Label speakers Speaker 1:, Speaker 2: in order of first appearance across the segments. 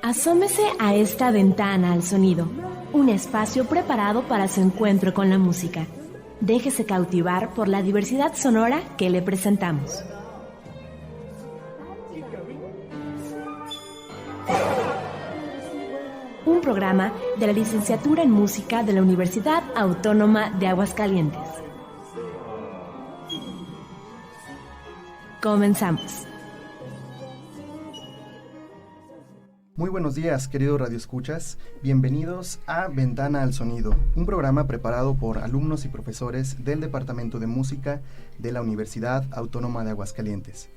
Speaker 1: Asómese a esta ventana al sonido, un espacio preparado para su encuentro con la música. Déjese cautivar por la diversidad sonora que le presentamos. Un programa de la Licenciatura en Música de la Universidad Autónoma de Aguascalientes. Comenzamos.
Speaker 2: Muy buenos días, queridos radioescuchas. Bienvenidos a Ventana al Sonido, un programa preparado por alumnos y profesores del Departamento de Música de la Universidad Autónoma de Aguascalientes.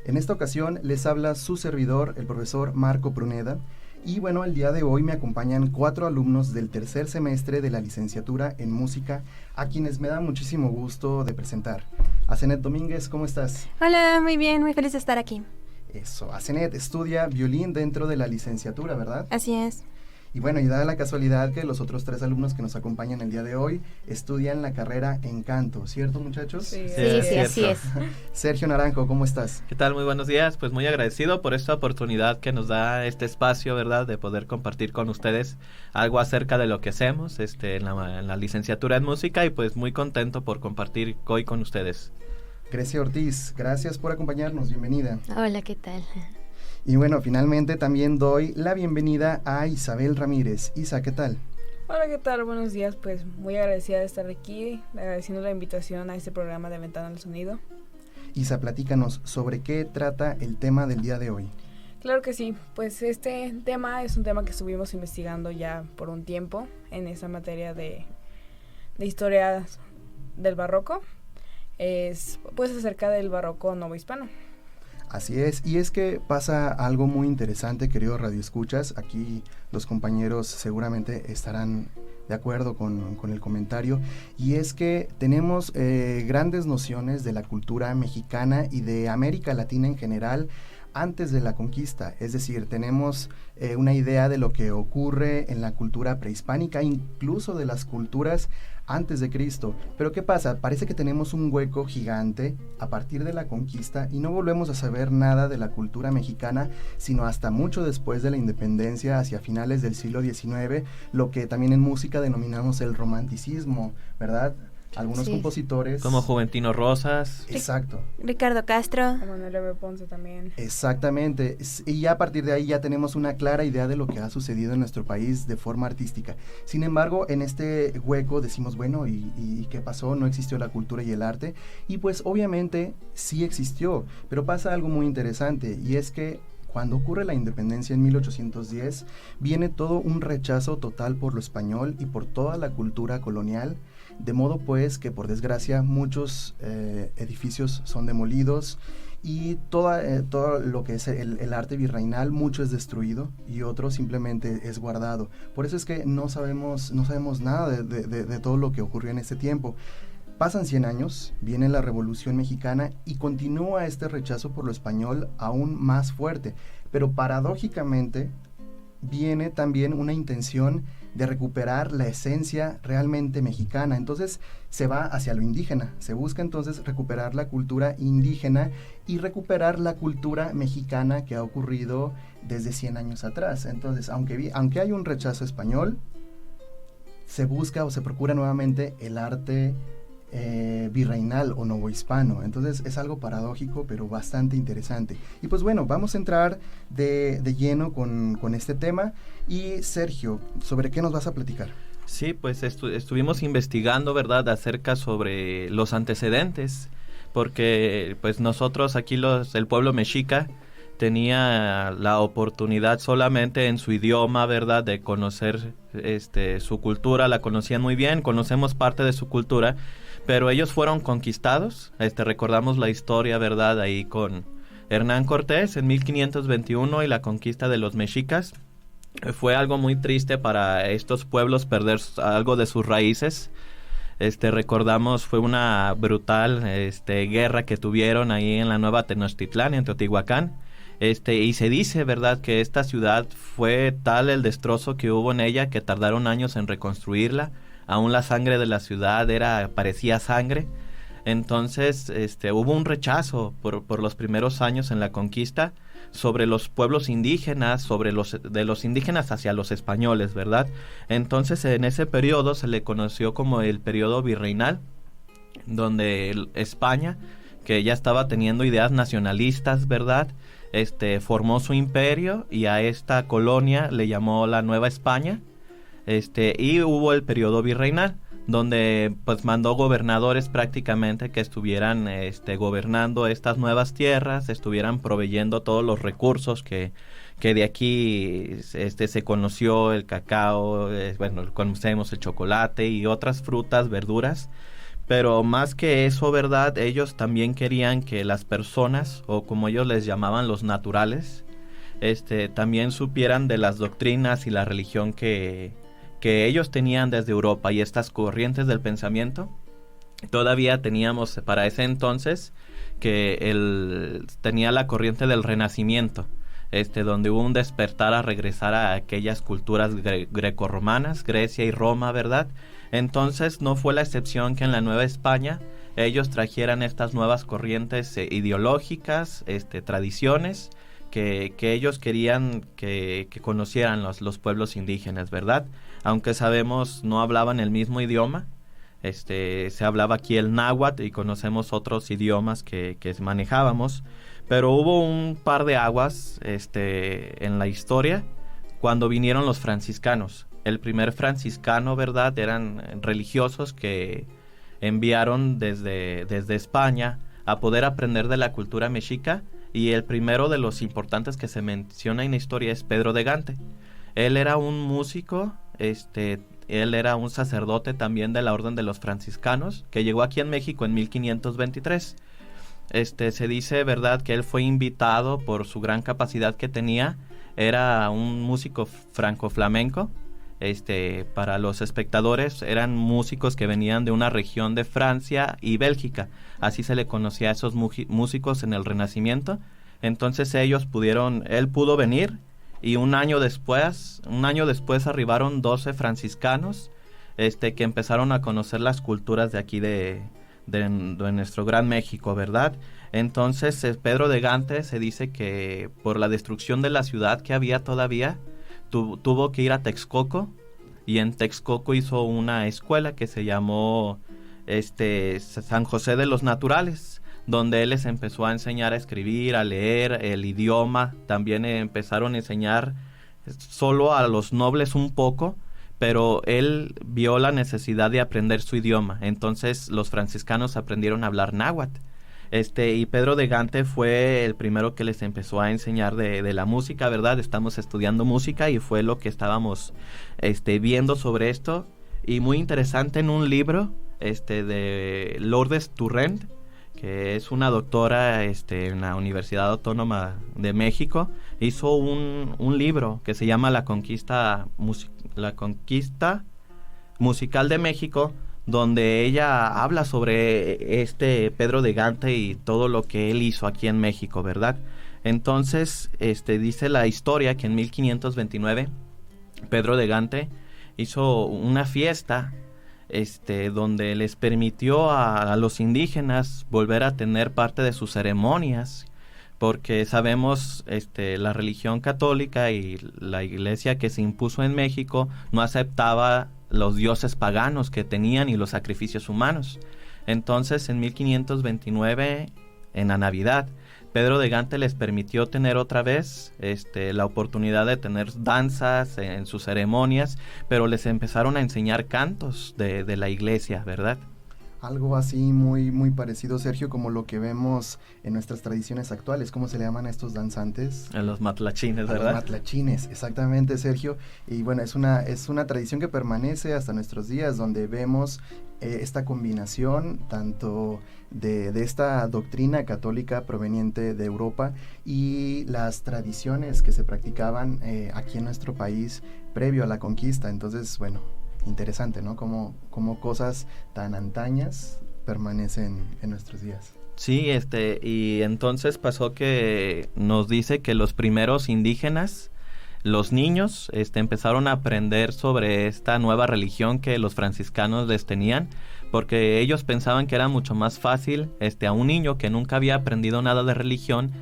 Speaker 2: En esta ocasión les habla su servidor, el profesor Marco Pruneda, y bueno, el día de hoy me acompañan 4 alumnos del tercer semestre de la licenciatura en música, a quienes me da muchísimo gusto de presentar. Asenet Domínguez, ¿cómo estás?
Speaker 3: Hola, muy bien, muy feliz de estar aquí.
Speaker 2: Eso, Asenet estudia violín dentro de la licenciatura, ¿verdad?
Speaker 3: Así es.
Speaker 2: Y bueno, y da la casualidad que los otros 3 alumnos que nos acompañan el día de hoy estudian la carrera en canto, ¿cierto, muchachos?
Speaker 3: Sí, así es.
Speaker 2: Sergio Naranjo, ¿cómo estás?
Speaker 4: ¿Qué tal? Muy buenos días. Pues muy agradecido por esta oportunidad que nos da este espacio, ¿verdad? De poder compartir con ustedes algo acerca de lo que hacemos en la licenciatura en música, y pues muy contento por compartir hoy con ustedes.
Speaker 2: Grecia Ortiz, gracias por acompañarnos, bienvenida.
Speaker 3: Hola, ¿qué tal?
Speaker 2: Y bueno, finalmente también doy la bienvenida a Isabel Ramírez. Isa, ¿qué tal?
Speaker 5: Hola, ¿qué tal? Buenos días, pues muy agradecida de estar aquí, agradeciendo la invitación a este programa de Ventana al Sonido.
Speaker 2: Isa, platícanos sobre qué trata el tema del día de hoy.
Speaker 5: Claro que sí, pues este tema es un tema que estuvimos investigando ya por un tiempo en esa materia de historia del barroco. Es pues acerca del barroco novohispano.
Speaker 2: Así es, y es que pasa algo muy interesante, queridos radioescuchas. Aquí los compañeros seguramente estarán de acuerdo con el comentario, y es que tenemos grandes nociones de la cultura mexicana y de América Latina en general antes de la conquista, es decir, tenemos una idea de lo que ocurre en la cultura prehispánica, incluso de las culturas antes de Cristo. Pero ¿qué pasa? Parece que tenemos un hueco gigante a partir de la conquista y no volvemos a saber nada de la cultura mexicana, sino hasta mucho después de la independencia, hacia finales del siglo XIX, lo que también en música denominamos el romanticismo, ¿verdad? Algunos compositores...
Speaker 4: Como Juventino Rosas.
Speaker 2: Exacto.
Speaker 3: Ricardo Castro.
Speaker 5: Manuel M. Ponce también.
Speaker 2: Exactamente. Y ya a partir de ahí ya tenemos una clara idea de lo que ha sucedido en nuestro país de forma artística. Sin embargo, en este hueco decimos, bueno, ¿y qué pasó? ¿No existió la cultura y el arte? Y pues obviamente sí existió, pero pasa algo muy interesante, y es que cuando ocurre la independencia en 1810, viene todo un rechazo total por lo español y por toda la cultura colonial, de modo pues que por desgracia muchos edificios son demolidos y todo lo que es el arte virreinal, mucho es destruido y otro simplemente es guardado. Por eso es que no sabemos nada de todo lo que ocurrió en ese tiempo. Pasan 100 años, viene la Revolución Mexicana y continúa este rechazo por lo español aún más fuerte, pero paradójicamente viene también una intención de recuperar la esencia realmente mexicana. Entonces se va hacia lo indígena, se busca entonces recuperar la cultura indígena y recuperar la cultura mexicana que ha ocurrido desde 100 años atrás. Entonces, aunque hay un rechazo español, se busca o se procura nuevamente el arte virreinal o novohispano. Entonces es algo paradójico, pero bastante interesante. Y pues bueno, vamos a entrar de lleno con este tema. Y Sergio, ¿sobre qué nos vas a platicar?
Speaker 4: Sí, pues estuvimos investigando, ¿verdad?, acerca sobre los antecedentes, porque pues nosotros aquí el pueblo mexica tenía la oportunidad solamente en su idioma, ¿verdad?, de conocer su cultura. La conocían muy bien, conocemos parte de su cultura, pero ellos fueron conquistados. Recordamos la historia, ¿verdad?, ahí con Hernán Cortés en 1521 y la conquista de los mexicas. Fue algo muy triste para estos pueblos perder algo de sus raíces. Recordamos, fue una brutal guerra que tuvieron ahí en la Nueva Tenochtitlán, en Teotihuacán. Y se dice, ¿verdad?, que esta ciudad fue tal el destrozo que hubo en ella que tardaron años en reconstruirla. Aún la sangre de la ciudad parecía sangre. Entonces, hubo un rechazo por los primeros años en la conquista sobre los pueblos indígenas, de los indígenas hacia los españoles, ¿verdad? Entonces, en ese periodo se le conoció como el periodo virreinal, donde España, que ya estaba teniendo ideas nacionalistas, ¿verdad?, formó su imperio y a esta colonia le llamó la Nueva España, y hubo el periodo virreinal, donde pues mandó gobernadores prácticamente que estuvieran gobernando estas nuevas tierras, estuvieran proveyendo todos los recursos que de aquí se conoció, el cacao, conocemos el chocolate y otras frutas, verduras. Pero más que eso, ¿verdad?, ellos también querían que las personas, o como ellos les llamaban los naturales, también supieran de las doctrinas y la religión que ellos tenían desde Europa y estas corrientes del pensamiento. Todavía teníamos para ese entonces que tenía la corriente del Renacimiento, donde hubo un despertar a regresar a aquellas culturas grecorromanas, Grecia y Roma, ¿verdad? Entonces no fue la excepción que en la Nueva España ellos trajeran estas nuevas corrientes ideológicas, tradiciones que ellos querían que conocieran los pueblos indígenas, ¿verdad? Aunque sabemos no hablaban el mismo idioma, se hablaba aquí el náhuatl y conocemos otros idiomas que manejábamos, pero hubo un par de aguas en la historia cuando vinieron los franciscanos. El primer franciscano, ¿verdad?, eran religiosos que enviaron desde España a poder aprender de la cultura mexica, y el primero de los importantes que se menciona en la historia es Pedro de Gante. Él era un músico, él era un sacerdote también de la orden de los franciscanos, que llegó aquí en México en 1523. Se dice, ¿verdad?, que él fue invitado por su gran capacidad que tenía. Era un músico franco-flamenco. Para los espectadores eran músicos que venían de una región de Francia y Bélgica, así se le conocía a esos músicos en el Renacimiento. Entonces él pudo venir, y un año después arribaron 12 franciscanos que empezaron a conocer las culturas de aquí de nuestro gran México, ¿verdad? Entonces Pedro de Gante se dice que por la destrucción de la ciudad que había todavía, tuvo que ir a Texcoco, y en Texcoco hizo una escuela que se llamó San José de los Naturales, donde él les empezó a enseñar a escribir, a leer el idioma. También empezaron a enseñar solo a los nobles un poco, pero él vio la necesidad de aprender su idioma. Entonces los franciscanos aprendieron a hablar náhuatl. Y Pedro de Gante fue el primero que les empezó a enseñar de la música, ¿verdad? Estamos estudiando música y fue lo que estábamos viendo sobre esto. Y muy interesante, en un libro de Lourdes Turrent, que es una doctora en la Universidad Autónoma de México, hizo un libro que se llama La Conquista Musical de México, donde ella habla sobre Pedro de Gante y todo lo que él hizo aquí en México, ¿verdad? Entonces, dice la historia que en 1529 Pedro de Gante hizo una fiesta donde les permitió a los indígenas volver a tener parte de sus ceremonias, porque sabemos la religión católica y la iglesia que se impuso en México no aceptaba los dioses paganos que tenían y los sacrificios humanos. Entonces, en 1529, en la Navidad, Pedro de Gante les permitió tener otra vez la oportunidad de tener danzas en sus ceremonias, pero les empezaron a enseñar cantos de la iglesia, ¿verdad?
Speaker 2: Algo así muy, muy parecido, Sergio, como lo que vemos en nuestras tradiciones actuales. ¿Cómo se le llaman a estos danzantes?
Speaker 4: A los matlachines, ¿verdad?
Speaker 2: A los matlachines, exactamente, Sergio. Y bueno, es una tradición que permanece hasta nuestros días, donde vemos esta combinación tanto de esta doctrina católica proveniente de Europa y las tradiciones que se practicaban aquí en nuestro país previo a la conquista. Entonces, bueno, interesante, ¿no? Como cosas tan antañas permanecen en nuestros días.
Speaker 4: Sí, y entonces pasó que nos dice que los primeros indígenas, los niños, empezaron a aprender sobre esta nueva religión que los franciscanos les tenían, porque ellos pensaban que era mucho más fácil a un niño que nunca había aprendido nada de religión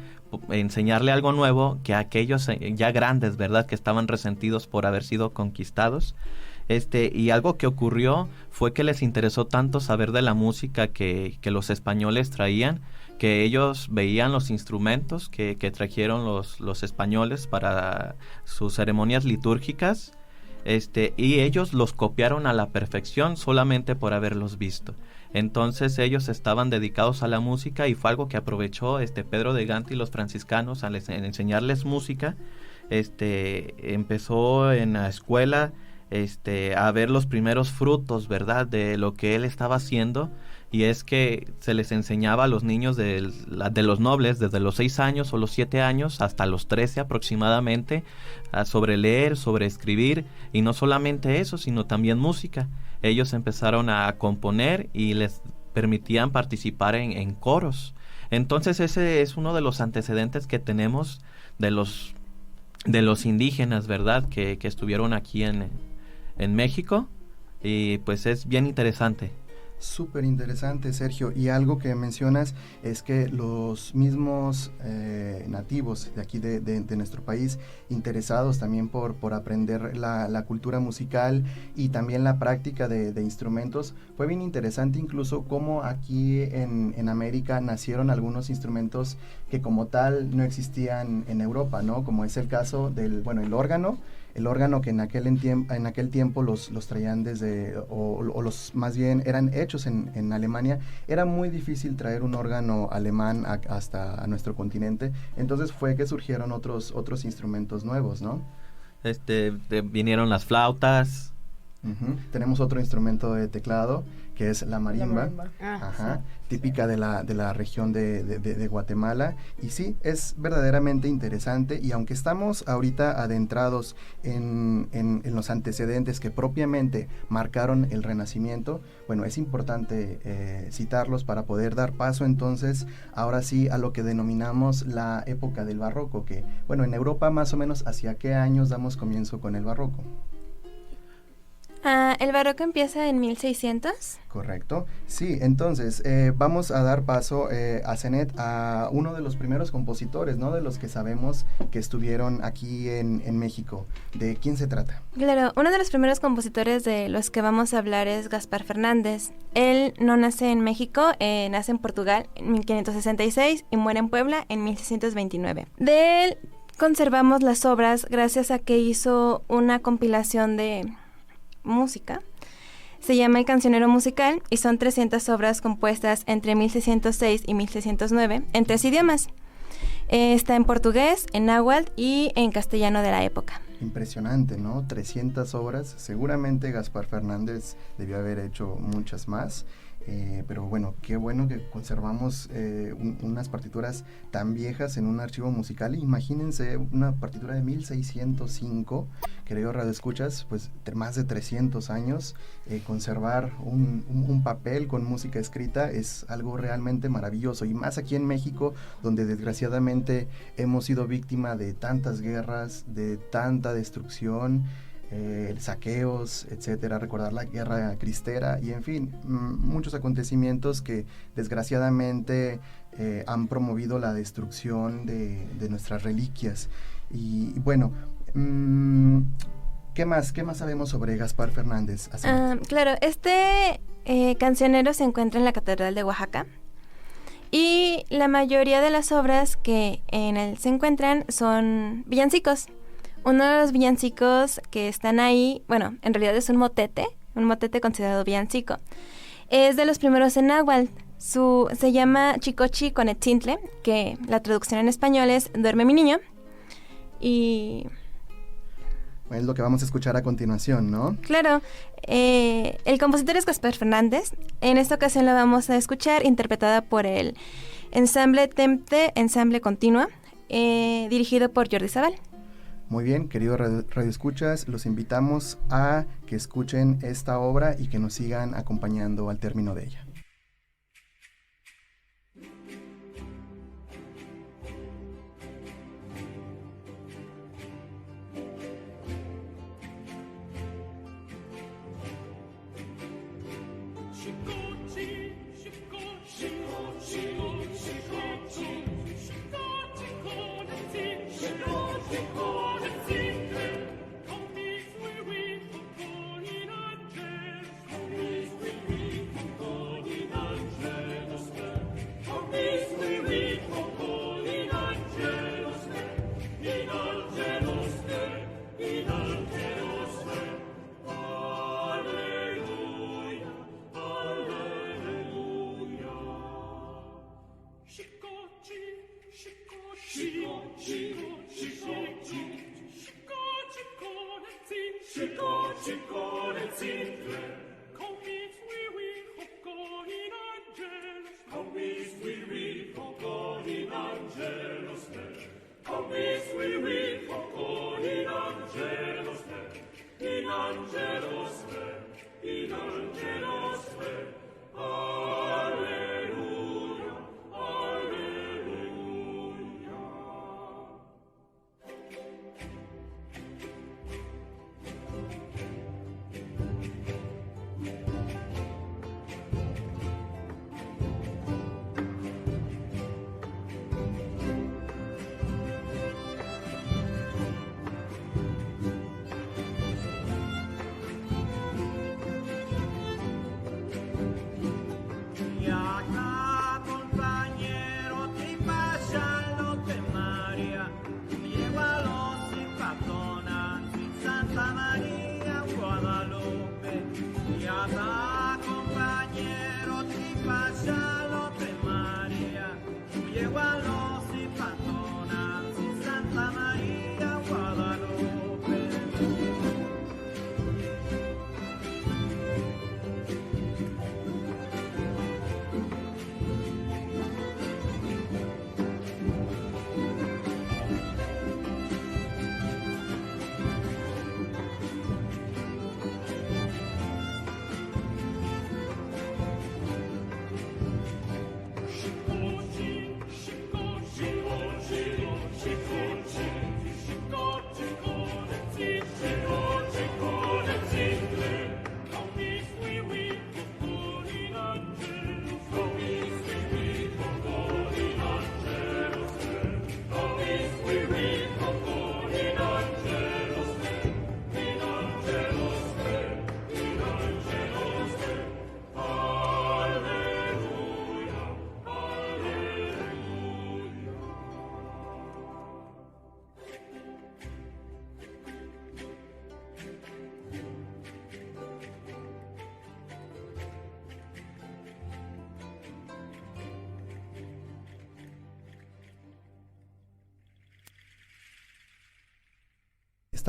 Speaker 4: enseñarle algo nuevo que a aquellos ya grandes, ¿verdad?, que estaban resentidos por haber sido conquistados. Y algo que ocurrió fue que les interesó tanto saber de la música que los españoles traían, que ellos veían los instrumentos que trajeron los españoles para sus ceremonias litúrgicas, y ellos los copiaron a la perfección solamente por haberlos visto. Entonces ellos estaban dedicados a la música y fue algo que aprovechó Pedro de Gante y los franciscanos al enseñarles música. Empezó en la escuela a ver los primeros frutos, ¿verdad?, de lo que él estaba haciendo, y es que se les enseñaba a los niños de los nobles desde los 6 años o los 7 años hasta los 13 aproximadamente sobre leer, sobre escribir, y no solamente eso, sino también música. Ellos empezaron a componer y les permitían participar en coros. Entonces ese es uno de los antecedentes que tenemos de los indígenas, ¿verdad?, que estuvieron aquí en México, y pues es bien interesante.
Speaker 2: Súper interesante, Sergio. Y algo que mencionas es que los mismos nativos de aquí de nuestro país, interesados también por aprender la cultura musical y también la práctica de instrumentos, fue bien interesante incluso cómo aquí en América nacieron algunos instrumentos que como tal no existían en Europa, ¿no? Como es el caso del, el órgano. El órgano que en aquel tiempo los traían o los más bien eran hechos en Alemania. Era muy difícil traer un órgano alemán hasta a nuestro continente. Entonces fue que surgieron otros instrumentos nuevos, ¿no?
Speaker 4: Vinieron las flautas.
Speaker 2: Uh-huh. Tenemos otro instrumento de teclado que es la marimba. Ajá, típica de la región de Guatemala. Y sí, es verdaderamente interesante, y aunque estamos ahorita adentrados en los antecedentes que propiamente marcaron el Renacimiento, es importante citarlos para poder dar paso entonces ahora sí a lo que denominamos la época del Barroco, que en Europa más o menos ¿hacia qué años damos comienzo con el Barroco?
Speaker 3: El barroco empieza en 1600.
Speaker 2: Correcto. Sí, entonces vamos a dar paso a Zenet, a uno de los primeros compositores, ¿no? De los que sabemos que estuvieron aquí en México. ¿De quién se trata?
Speaker 3: Claro, uno de los primeros compositores de los que vamos a hablar es Gaspar Fernández. Él no nace en México, nace en Portugal en 1566 y muere en Puebla en 1629. De él conservamos las obras gracias a que hizo una compilación de música. Se llama El Cancionero Musical y son 300 obras compuestas entre 1606 y 1609 en 3 idiomas. Está en portugués, en náhuatl y en castellano de la época.
Speaker 2: Impresionante, ¿no? 300 obras. Seguramente Gaspar Fernández debió haber hecho muchas más. Pero qué bueno que conservamos unas partituras tan viejas en un archivo musical. Imagínense una partitura de 1605, querido radioescuchas, pues de más de 300 años, conservar un papel con música escrita es algo realmente maravilloso, y más aquí en México, donde desgraciadamente hemos sido víctima de tantas guerras, de tanta destrucción, saqueos, etcétera, recordar la guerra cristera y en fin, muchos acontecimientos que desgraciadamente han promovido la destrucción de nuestras reliquias. Y ¿qué más sabemos sobre Gaspar Fernández?
Speaker 3: Claro, cancionero se encuentra en la Catedral de Oaxaca, y la mayoría de las obras que en él se encuentran son villancicos. Uno de los villancicos que están ahí, en realidad es un motete considerado villancico. Es de los primeros en náhuatl. Se llama Chicochi con Etzintle, que la traducción en español es Duerme mi niño. Y
Speaker 2: es lo que vamos a escuchar a continuación, ¿no?
Speaker 3: Claro. El compositor es Gaspar Fernández. En esta ocasión la vamos a escuchar interpretada por el Ensemble Temte, Ensemble Continua, dirigido por Jordi Sabal.
Speaker 2: Muy bien, queridos radioescuchas, los invitamos a que escuchen esta obra y que nos sigan acompañando al término de ella.
Speaker 6: Chico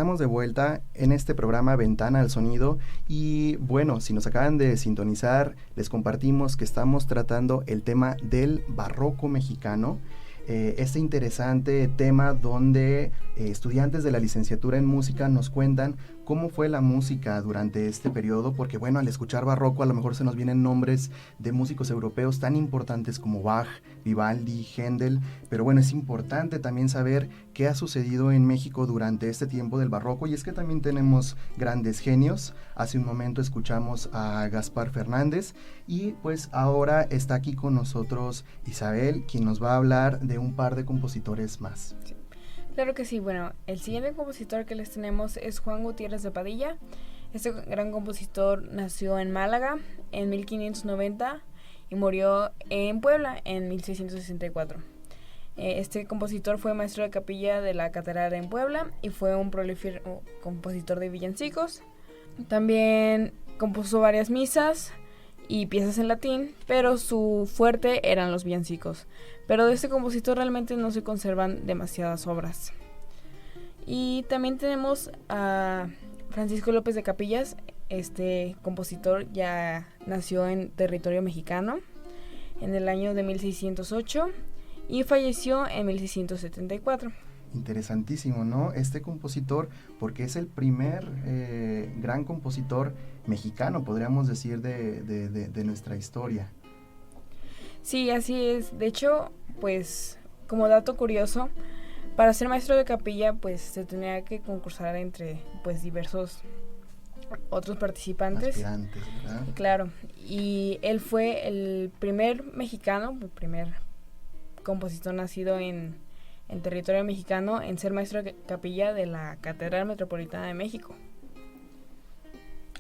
Speaker 2: estamos de vuelta en este programa Ventana al Sonido y bueno, si nos acaban de sintonizar, les compartimos que estamos tratando el tema del barroco mexicano. Este interesante tema donde estudiantes de la licenciatura en música nos cuentan cómo fue la música durante este periodo, porque bueno, al escuchar barroco a lo mejor se nos vienen nombres de músicos europeos tan importantes como Bach, Vivaldi, Händel, pero bueno, es importante también saber qué ha sucedido en México durante este tiempo del barroco, y es que también tenemos grandes genios. Hace un momento escuchamos a Gaspar Fernández y pues ahora está aquí con nosotros Isabel, quien nos va a hablar de un par de compositores más.
Speaker 5: Sí. Claro que sí, bueno, el siguiente compositor que les tenemos es Juan Gutiérrez de Padilla. Este gran compositor nació en Málaga en 1590 y murió en Puebla en 1664. Este compositor fue maestro de capilla de la catedral en Puebla y fue un prolífico compositor de villancicos. También compuso varias misas y piezas en latín, pero su fuerte eran los villancicos. Pero de este compositor realmente no se conservan demasiadas obras. Y también tenemos a Francisco López de Capillas. Este compositor ya nació en territorio mexicano en el año de 1608 y falleció en 1674.
Speaker 2: Interesantísimo, ¿no? Este compositor, porque es el primer gran compositor mexicano, podríamos decir, de nuestra historia.
Speaker 5: Sí, así es. De hecho, pues, como dato curioso, para ser maestro de capilla, pues, se tenía que concursar entre, pues, diversos otros participantes.
Speaker 2: Aspirantes, ¿verdad?
Speaker 5: Claro, y él fue el primer mexicano, el primer compositor nacido en territorio mexicano en ser maestro de capilla de la Catedral Metropolitana de México.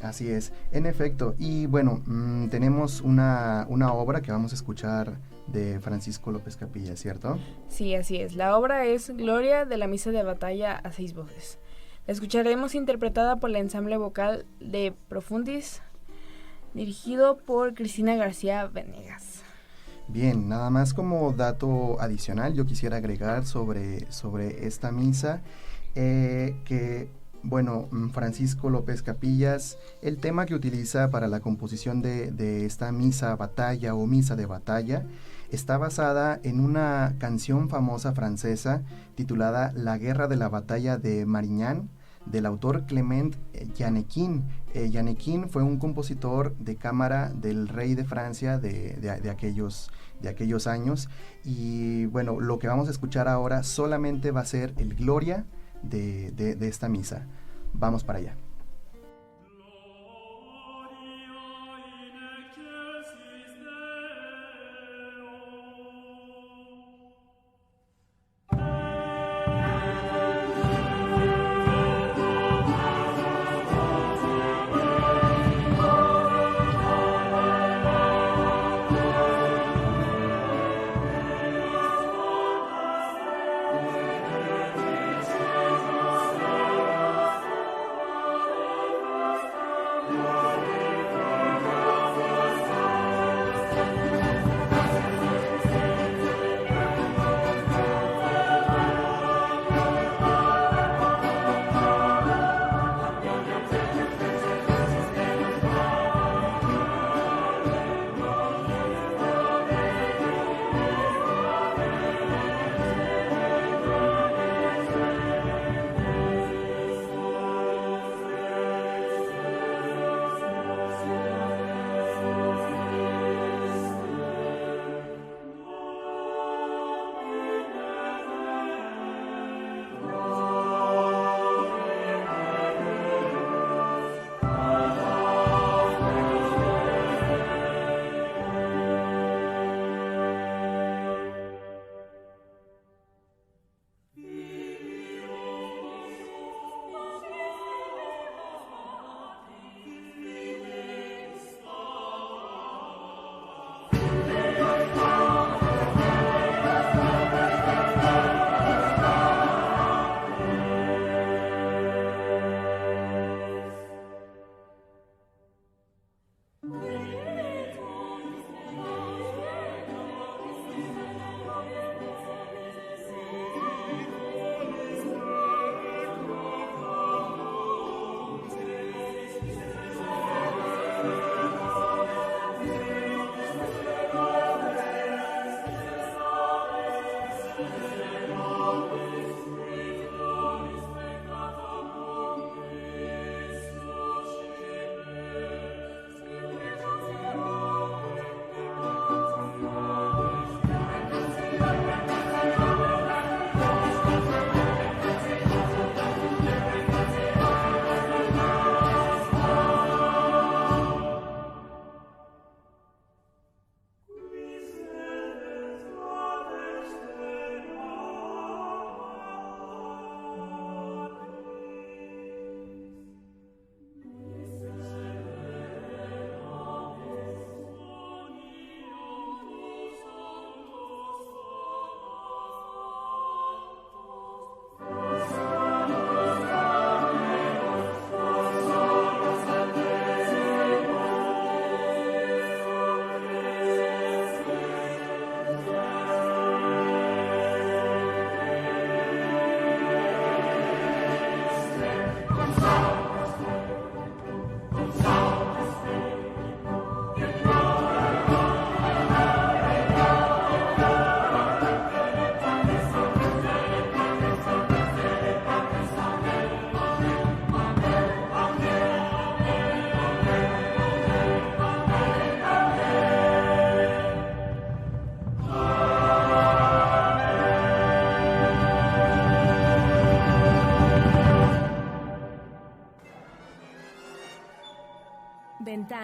Speaker 2: Así es, en efecto. Y bueno, tenemos una obra que vamos a escuchar de Francisco López Capilla, ¿cierto?
Speaker 5: Sí, así es. La obra es Gloria de la Misa de Batalla a 6 voces. La escucharemos interpretada por el ensamble vocal de Profundis, dirigido por Cristina García Venegas.
Speaker 2: Bien, nada más como dato adicional, yo quisiera agregar sobre esta misa que, bueno, Francisco López Capillas, el tema que utiliza para la composición de esta misa batalla o misa de batalla está basada en una canción famosa francesa titulada La Guerra de la Batalla de Marignan, del autor Clement Janequin. Janequin fue un compositor de cámara del rey de Francia de aquellos años, y bueno, lo que vamos a escuchar ahora solamente va a ser el Gloria de esta misa. Vamos para allá.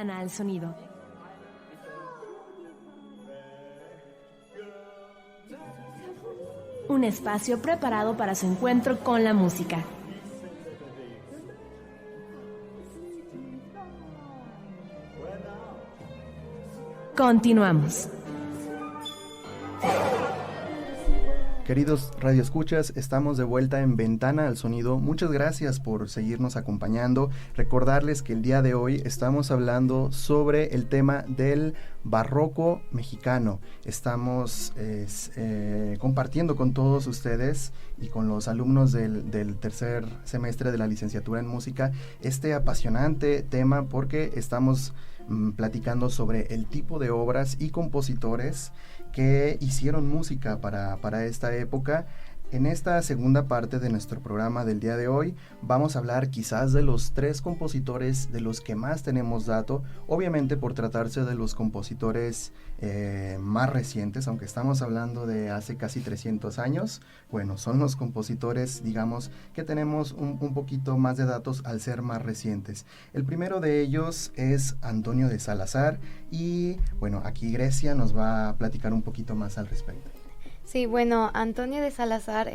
Speaker 1: Ventana al Sonido. Un espacio preparado para su encuentro con la música. Continuamos.
Speaker 2: Queridos radioescuchas, estamos de vuelta en Ventana al Sonido. Muchas gracias por seguirnos acompañando. Recordarles que el día de hoy estamos hablando sobre el tema del barroco mexicano. Estamos compartiendo con todos ustedes y con los alumnos del tercer semestre de la licenciatura en música este apasionante tema, porque estamos platicando sobre el tipo de obras y compositores que hicieron música para esta época. En esta segunda parte de nuestro programa del día de hoy vamos a hablar quizás de los 3 compositores de los que más tenemos dato, obviamente por tratarse de los compositores más recientes, aunque estamos hablando de hace casi 300 años. Bueno, son los compositores, digamos, que tenemos un poquito más de datos al ser más recientes. El primero de ellos es Antonio de Salazar y, bueno, aquí Grecia nos va a platicar un poquito más al respecto.
Speaker 6: Sí, bueno, Antonio de Salazar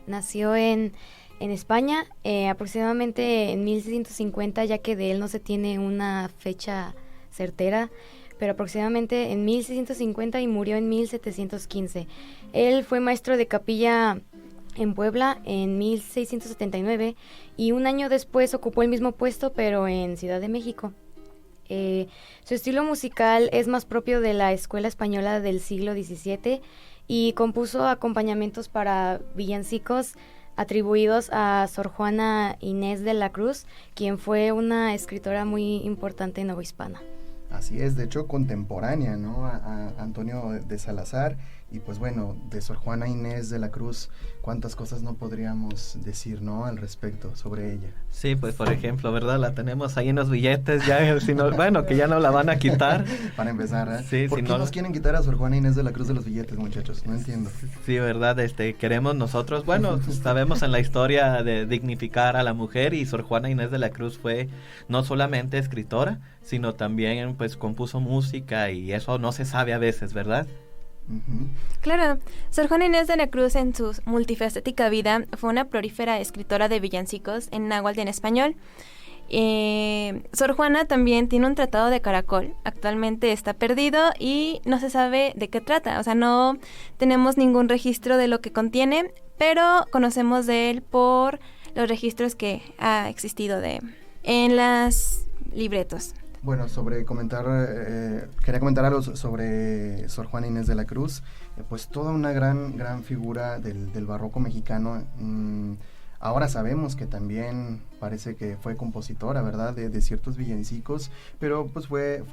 Speaker 6: nació en España, aproximadamente en 1650, ya que de él no se tiene una fecha certera, pero aproximadamente en 1650, y murió en 1715. Él fue maestro de capilla en Puebla en 1679 y un año después ocupó el mismo puesto, pero en Ciudad de México. Su estilo musical es más propio de la escuela española del siglo XVII y compuso acompañamientos para villancicos atribuidos a Sor Juana Inés de la Cruz, quien fue una escritora muy importante novohispana.
Speaker 2: Así es, de hecho contemporánea, ¿no? A Antonio de Salazar. Y pues bueno, de Sor Juana Inés de la Cruz, cuántas cosas no podríamos decir, ¿no? Al respecto, sobre ella.
Speaker 4: Sí, pues por ejemplo, ¿verdad? La tenemos ahí en los billetes, ya, si no, bueno, que ya no la van a quitar.
Speaker 2: Para empezar, ¿eh?
Speaker 4: Sí,
Speaker 2: ¿Por
Speaker 4: si
Speaker 2: qué
Speaker 4: no
Speaker 2: nos quieren quitar a Sor Juana Inés de la Cruz de los billetes, muchachos? No entiendo.
Speaker 4: Sí, ¿verdad? Queremos nosotros, bueno, sabemos en la historia de dignificar a la mujer, y Sor Juana Inés de la Cruz fue no solamente escritora, sino también pues compuso música, y eso no se sabe a veces, ¿verdad?
Speaker 2: Uh-huh.
Speaker 3: Claro, Sor Juana Inés de la Cruz en su multifacética vida fue una prolífera escritora de villancicos en náhuatl y en español. Sor Juana también tiene un tratado de caracol, actualmente está perdido y no se sabe de qué trata, o sea, no tenemos ningún registro de lo que contiene, pero conocemos de él por los registros que ha existido en las libretos.
Speaker 2: Bueno, quería comentar algo sobre Sor Juana Inés de la Cruz, pues toda una gran figura del barroco mexicano. Ahora sabemos que también parece que fue compositora, ¿verdad?, de ciertos villancicos, pero pues fue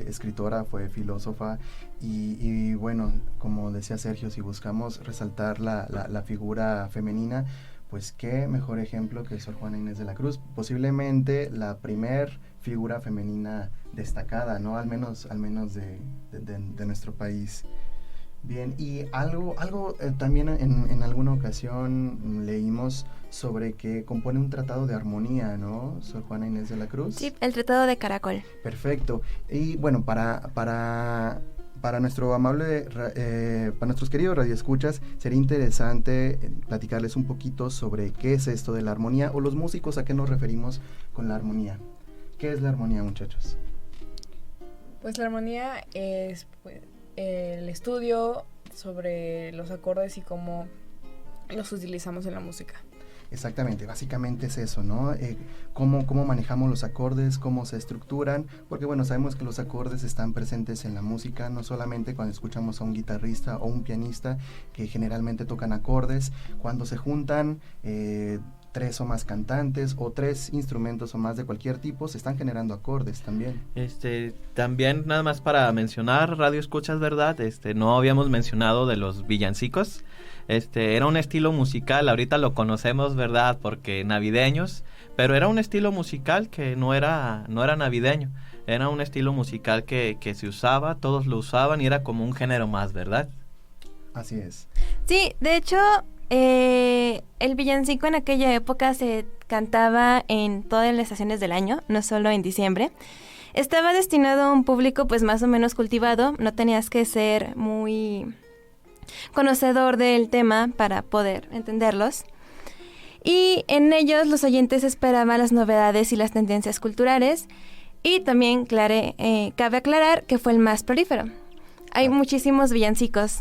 Speaker 2: escritora, fue filósofa, y bueno, como decía Sergio, si buscamos resaltar la figura femenina, pues qué mejor ejemplo que Sor Juana Inés de la Cruz, posiblemente la primer figura femenina destacada, ¿no? Al menos de nuestro país. Bien, y algo también en alguna ocasión leímos sobre que compone un tratado de armonía, ¿no? Sor Juana Inés de la Cruz.
Speaker 3: Sí, el tratado de caracol.
Speaker 2: Perfecto. Y bueno, para nuestro para nuestros queridos radioescuchas, sería interesante platicarles un poquito sobre qué es esto de la armonía, o los músicos a qué nos referimos con la armonía. ¿Qué es la armonía, muchachos?
Speaker 5: Pues la armonía es el estudio sobre los acordes y cómo los utilizamos en la música.
Speaker 2: Exactamente, básicamente es eso, ¿no? Cómo manejamos los acordes, cómo se estructuran, porque bueno, sabemos que los acordes están presentes en la música, no solamente cuando escuchamos a un guitarrista o un pianista, que generalmente tocan acordes, cuando se juntan 3 o más cantantes o 3 instrumentos o más de cualquier tipo, se están generando acordes también.
Speaker 4: También nada más para mencionar, radio escuchas, ¿verdad? No habíamos mencionado de los villancicos. Era un estilo musical, ahorita lo conocemos, ¿verdad?, porque navideños, pero era un estilo musical que no era navideño, era un estilo musical que se usaba, todos lo usaban y era como un género más, ¿verdad?
Speaker 2: Así es.
Speaker 3: Sí, de hecho, el villancico en aquella época se cantaba en todas las estaciones del año, no solo en diciembre. Estaba destinado a un público pues más o menos cultivado, no tenías que ser muy conocedor del tema para poder entenderlos. Y en ellos los oyentes esperaban las novedades y las tendencias culturales. Y también cabe aclarar que fue el más prolífero. Hay muchísimos villancicos.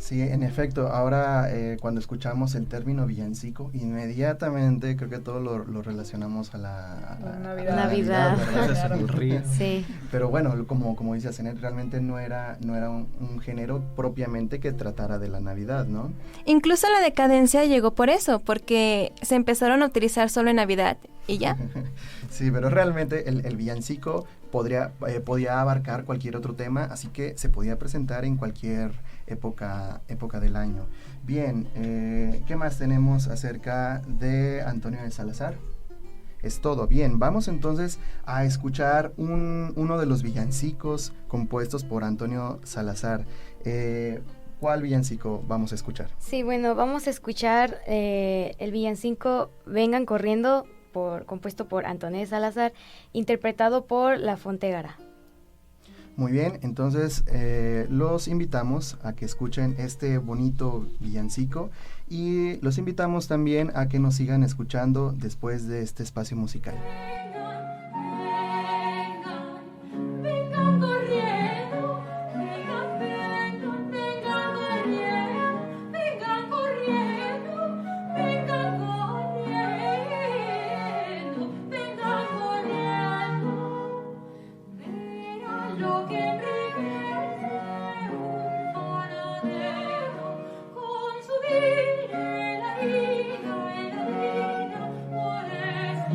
Speaker 2: Sí, en efecto, ahora cuando escuchamos el término villancico, inmediatamente creo que todos lo relacionamos a la
Speaker 6: Navidad.
Speaker 2: ¿verdad?
Speaker 4: Claro.
Speaker 6: Sí.
Speaker 2: Pero bueno, como dice Zenet, realmente no era un género propiamente que tratara de la Navidad, ¿no?
Speaker 3: Incluso la decadencia llegó por eso, porque se empezaron a utilizar solo en Navidad y ya.
Speaker 2: Sí, pero realmente el villancico podía abarcar cualquier otro tema, así que se podía presentar en cualquier época del año. Bien, ¿qué más tenemos acerca de Antonio de Salazar? Es todo. Bien, vamos entonces a escuchar uno de los villancicos compuestos por Antonio Salazar. ¿Cuál villancico vamos a escuchar?
Speaker 6: Sí, bueno, vamos a escuchar el villancico Vengan Corriendo, compuesto por Antonio de Salazar, interpretado por La Fontegara.
Speaker 2: Muy bien, entonces los invitamos a que escuchen este bonito villancico y los invitamos también a que nos sigan escuchando después de este espacio musical.
Speaker 7: Por estos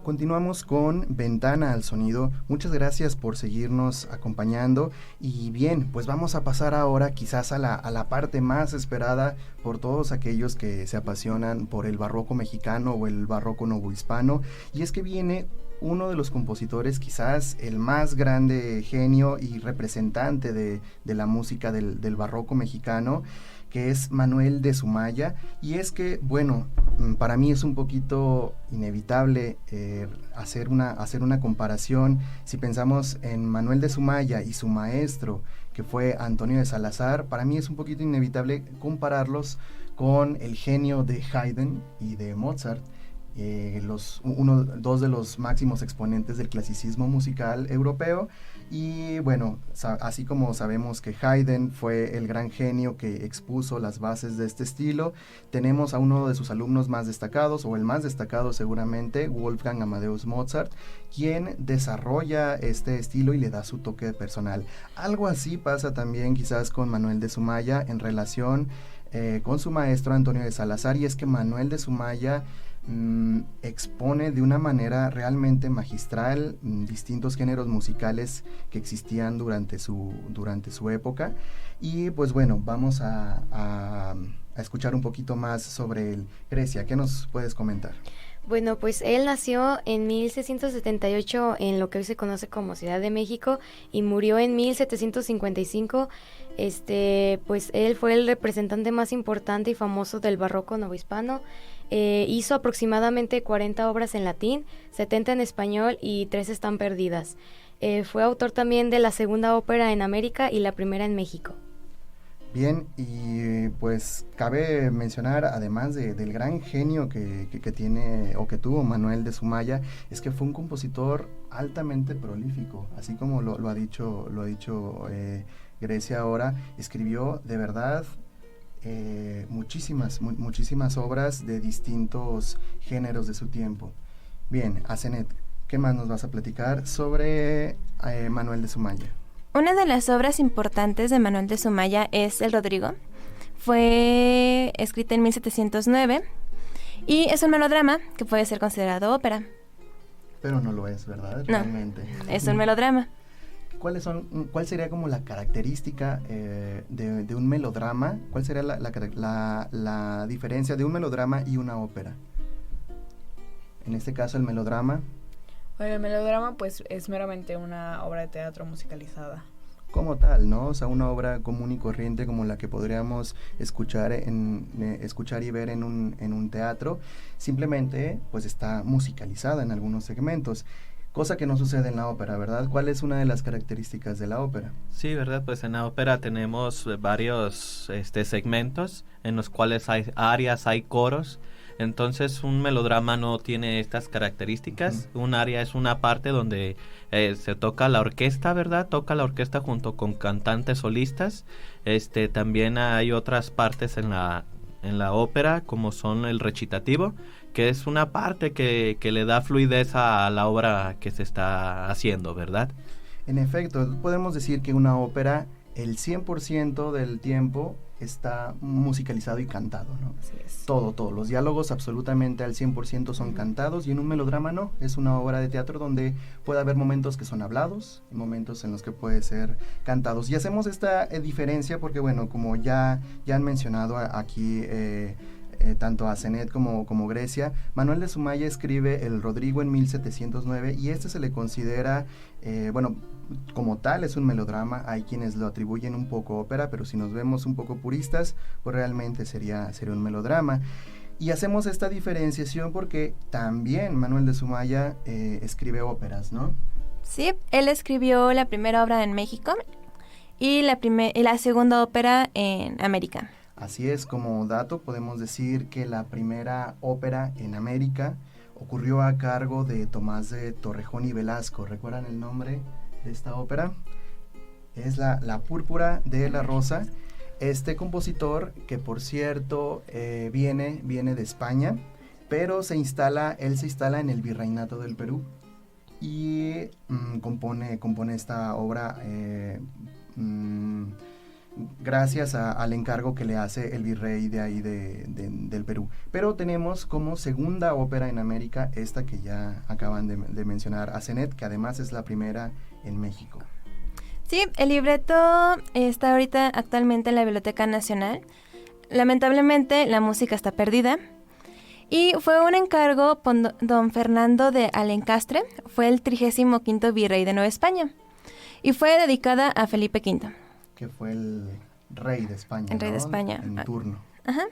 Speaker 2: Continuamos con Ventana al Sonido. Muchas gracias por seguirnos acompañando. Y bien, pues vamos a pasar ahora quizás a la parte más esperada por todos aquellos que se apasionan por el barroco mexicano o el barroco novohispano. Y es que viene uno de los compositores, quizás el más grande genio y representante de la música del barroco mexicano, que es Manuel de Sumaya. Y es que, bueno, para mí es un poquito inevitable hacer una comparación. Si pensamos en Manuel de Sumaya y su maestro, que fue Antonio de Salazar, para mí es un poquito inevitable compararlos con el genio de Haydn y de Mozart, dos de los máximos exponentes del clasicismo musical europeo. Y bueno, así como sabemos que Haydn fue el gran genio que expuso las bases de este estilo, tenemos a uno de sus alumnos más destacados, o el más destacado seguramente, Wolfgang Amadeus Mozart, quien desarrolla este estilo y le da su toque personal. Algo así pasa también quizás con Manuel de Sumaya en relación con su maestro Antonio de Salazar, y es que Manuel de Sumaya expone de una manera realmente magistral distintos géneros musicales que existían durante su época. Y pues bueno, vamos a escuchar un poquito más sobre él. Grecia, ¿qué nos puedes comentar?
Speaker 6: Bueno, pues él nació en 1678 en lo que hoy se conoce como Ciudad de México y murió en 1755. Pues él fue el representante más importante y famoso del barroco novohispano. Hizo aproximadamente 40 obras en latín, 70 en español y 3 están perdidas. Fue autor también de la segunda ópera en América y la primera en México.
Speaker 2: Bien, y pues cabe mencionar, además del gran genio que tiene o que tuvo Manuel de Sumaya, es que fue un compositor altamente prolífico, así como lo ha dicho Grecia ahora. Escribió de verdad muchísimas obras de distintos géneros de su tiempo. Bien, Asenet, ¿qué más nos vas a platicar sobre Manuel de Sumaya?
Speaker 3: Una de las obras importantes de Manuel de Sumaya es El Rodrigo. Fue escrita en 1709 y es un melodrama que puede ser considerado ópera.
Speaker 2: Pero no lo es, ¿verdad?
Speaker 3: No,
Speaker 2: realmente.
Speaker 3: Es un melodrama.
Speaker 2: ¿Cuál sería como la característica de un melodrama? ¿Cuál sería la diferencia de un melodrama y una ópera? En este caso, el melodrama.
Speaker 5: Bueno, el melodrama pues es meramente una obra de teatro musicalizada.
Speaker 2: Como tal, ¿no? O sea, una obra común y corriente como la que podríamos escuchar y ver en un teatro, simplemente pues está musicalizada en algunos segmentos, cosa que no sucede en la ópera, ¿verdad? ¿Cuál es una de las características de la ópera?
Speaker 4: Sí, ¿verdad? Pues en la ópera tenemos varios segmentos en los cuales hay arias, hay coros. Entonces un melodrama no tiene estas características. Un aria es una parte donde se toca la orquesta, ¿verdad? Toca la orquesta junto con cantantes solistas. También hay otras partes en la ópera, como son el recitativo, que es una parte que le da fluidez a la obra que se está haciendo, ¿verdad?
Speaker 2: En efecto, podemos decir que una ópera, el 100% del tiempo está musicalizado y cantado, ¿no?
Speaker 5: Así es.
Speaker 2: Todo, los diálogos absolutamente al 100% son cantados, y en un melodrama no, es una obra de teatro donde puede haber momentos que son hablados y momentos en los que puede ser cantados. Y hacemos esta diferencia porque, bueno, como ya han mencionado aquí tanto Asenet como Grecia, Manuel de Sumaya escribe El Rodrigo en 1709 y se le considera, como tal es un melodrama. Hay quienes lo atribuyen un poco a ópera, pero si nos vemos un poco puristas, pues realmente sería un melodrama. Y hacemos esta diferenciación porque también Manuel de Sumaya escribe óperas, ¿no?
Speaker 3: Sí, él escribió la primera obra en México y la segunda ópera en América.
Speaker 2: Así es, como dato podemos decir que la primera ópera en América ocurrió a cargo de Tomás de Torrejón y Velasco. ¿Recuerdan el nombre de esta ópera? Es la Púrpura de la Rosa. Este compositor, que por cierto viene de España, pero él se instala en el Virreinato del Perú y compone esta obra gracias al encargo que le hace el virrey de ahí del Perú. Pero tenemos como segunda ópera en América esta que ya acaban de mencionar, Asenet, que además es la primera en México.
Speaker 3: Sí, el libreto está ahorita actualmente en la Biblioteca Nacional. Lamentablemente la música está perdida. Y fue un encargo por don Fernando de Alencastre, fue el 35º virrey de Nueva España. Y fue dedicada a Felipe V.
Speaker 2: Que fue el rey de España,
Speaker 3: El rey de España.
Speaker 2: En turno.
Speaker 3: Ajá.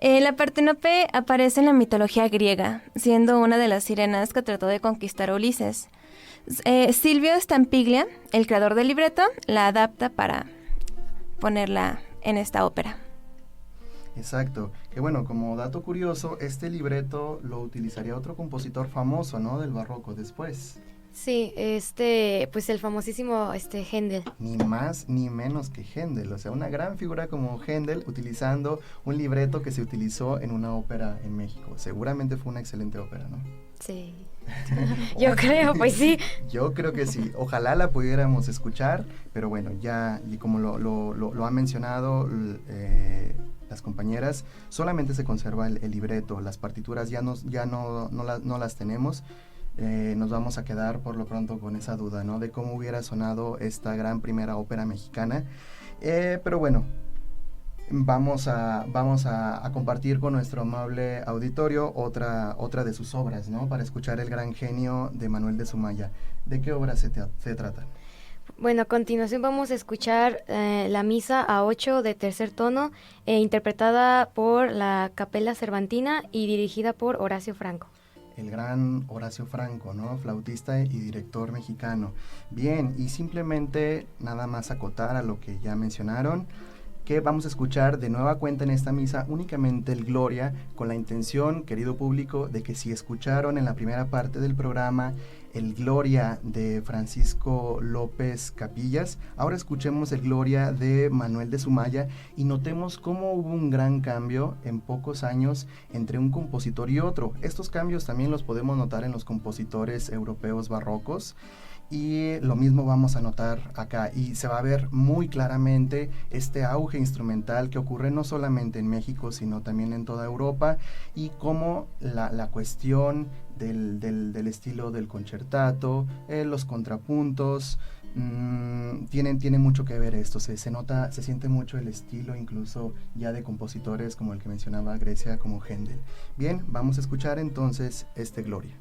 Speaker 3: La Parténope aparece en la mitología griega, siendo una de las sirenas que trató de conquistar a Ulises. Silvio Stampiglia, el creador del libreto, la adapta para ponerla en esta ópera.
Speaker 2: Exacto. Que bueno, como dato curioso, este libreto lo utilizaría otro compositor famoso, ¿no? Del barroco después.
Speaker 6: Sí, pues el famosísimo Händel.
Speaker 2: Ni más ni menos que Händel, o sea, una gran figura como Händel utilizando un libreto que se utilizó en una ópera en México. Seguramente fue una excelente ópera, ¿no?
Speaker 6: Sí. Yo creo, pues sí.
Speaker 2: Yo creo que sí. Ojalá la pudiéramos escuchar, pero bueno, ya y como lo han mencionado las compañeras, solamente se conserva el libreto, las partituras ya no las tenemos. Nos vamos a quedar por lo pronto con esa duda, ¿no? De cómo hubiera sonado esta gran primera ópera mexicana. Pero bueno, vamos a compartir con nuestro amable auditorio otra de sus obras, ¿no? Para escuchar El gran genio de Manuel de Sumaya. ¿De qué obra se trata?
Speaker 6: Bueno, a continuación vamos a escuchar la Misa a 8 de tercer tono, interpretada por la Capella Cervantina y dirigida por Horacio Franco.
Speaker 2: El gran Horacio Franco, ¿no? Flautista y director mexicano. Bien, y simplemente nada más acotar a lo que ya mencionaron, que vamos a escuchar de nueva cuenta en esta misa únicamente el Gloria, con la intención, querido público, de que si escucharon en la primera parte del programa el Gloria de Francisco López Capillas, ahora escuchemos el Gloria de Manuel de Sumaya y notemos cómo hubo un gran cambio en pocos años entre un compositor y otro. Estos cambios también los podemos notar en los compositores europeos barrocos, y lo mismo vamos a notar acá, y se va a ver muy claramente este auge instrumental que ocurre no solamente en México, sino también en toda Europa, y cómo la cuestión del estilo del concertato, los contrapuntos, tiene mucho que ver esto. Se nota, se siente mucho el estilo incluso ya de compositores como el que mencionaba Grecia, como Händel. Bien, vamos a escuchar entonces este Gloria.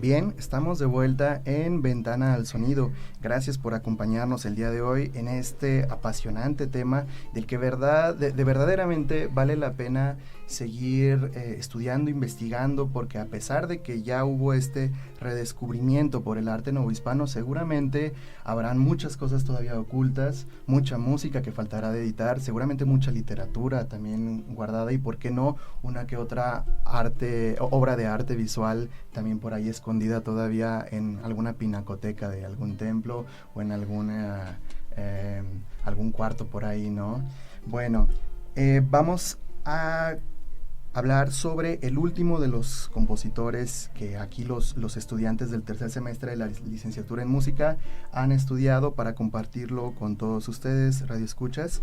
Speaker 2: Bien, estamos de vuelta en Ventana al Sonido. Gracias por acompañarnos el día de hoy en este apasionante tema del que verdaderamente vale la pena seguir estudiando, investigando, porque a pesar de que ya hubo este redescubrimiento por el arte novohispano, seguramente habrán muchas cosas todavía ocultas, mucha música que faltará de editar, seguramente mucha literatura también guardada y por qué no una que otra obra de arte visual también por ahí escondida todavía en alguna pinacoteca de algún templo o en algún cuarto por ahí, ¿no? Bueno, vamos a hablar sobre el último de los compositores que aquí los estudiantes del tercer semestre de la licenciatura en música han estudiado para compartirlo con todos ustedes, radioescuchas.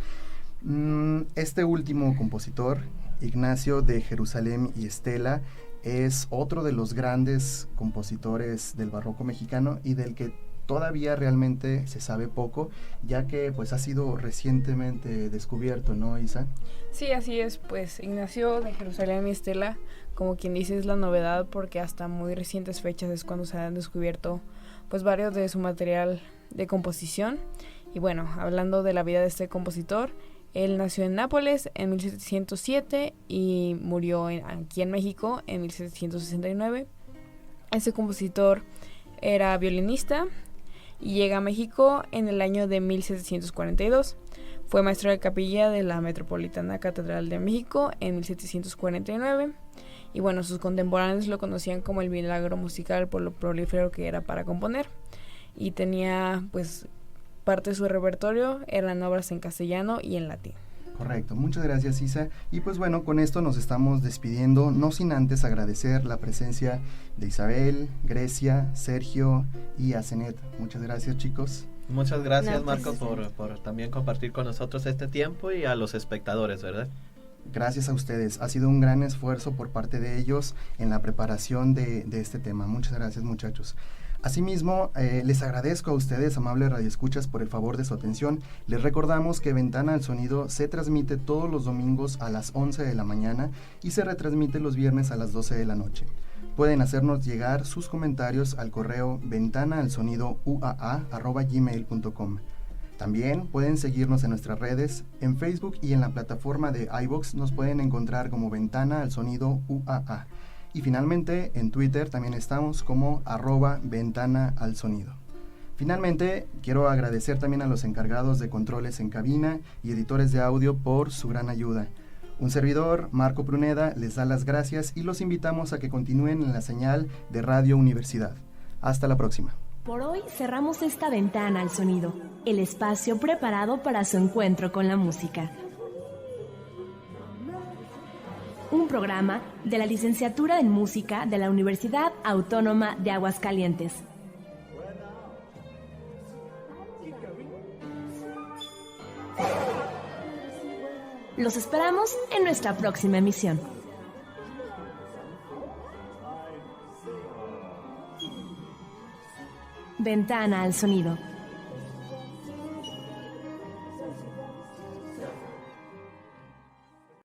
Speaker 2: Este último compositor, Ignacio de Jerusalén y Estela, es otro de los grandes compositores del barroco mexicano y del que todavía realmente se sabe poco, ya que pues ha sido recientemente descubierto, ¿no, Isa?
Speaker 5: Sí, así es, pues Ignacio de Jerusalén y Estela, como quien dice, es la novedad porque hasta muy recientes fechas es cuando se han descubierto pues varios de su material de composición. Y bueno, hablando de la vida de este compositor, él nació en Nápoles en 1707 y murió aquí en México en 1769. Este compositor era violinista y llega a México en el año de 1742. Fue maestro de capilla de la Metropolitana Catedral de México en 1749. Y bueno, sus contemporáneos lo conocían como el milagro musical por lo prolífero que era para componer. Y tenía, pues, parte de su repertorio eran obras en castellano y en latín.
Speaker 2: Correcto, muchas gracias, Isa. Y pues bueno, con esto nos estamos despidiendo, no sin antes agradecer la presencia de Isabel, Grecia, Sergio y Asenet. Muchas gracias, chicos.
Speaker 4: Muchas gracias, Marco, por también compartir con nosotros este tiempo y a los espectadores, ¿verdad?
Speaker 2: Gracias a ustedes. Ha sido un gran esfuerzo por parte de ellos en la preparación de este tema. Muchas gracias, muchachos. Asimismo, les agradezco a ustedes, amables radioescuchas, por el favor de su atención. Les recordamos que Ventana al Sonido se transmite todos los domingos a las 11 de la mañana y se retransmite los viernes a las 12 de la noche. Pueden hacernos llegar sus comentarios al correo ventanaalsonido@gmail.com. También pueden seguirnos en nuestras redes, en Facebook y en la plataforma de iVoox nos pueden encontrar como Ventana al Sonido UAA. Y finalmente, en Twitter también estamos como @ventanaalsonido. Finalmente, quiero agradecer también a los encargados de controles en cabina y editores de audio por su gran ayuda. Un servidor, Marco Pruneda, les da las gracias y los invitamos a que continúen en la señal de Radio Universidad. Hasta la próxima.
Speaker 1: Por hoy cerramos esta Ventana al Sonido, el espacio preparado para su encuentro con la música. Un programa de la Licenciatura en Música de la Universidad Autónoma de Aguascalientes. Los esperamos en nuestra próxima emisión. Ventana al Sonido.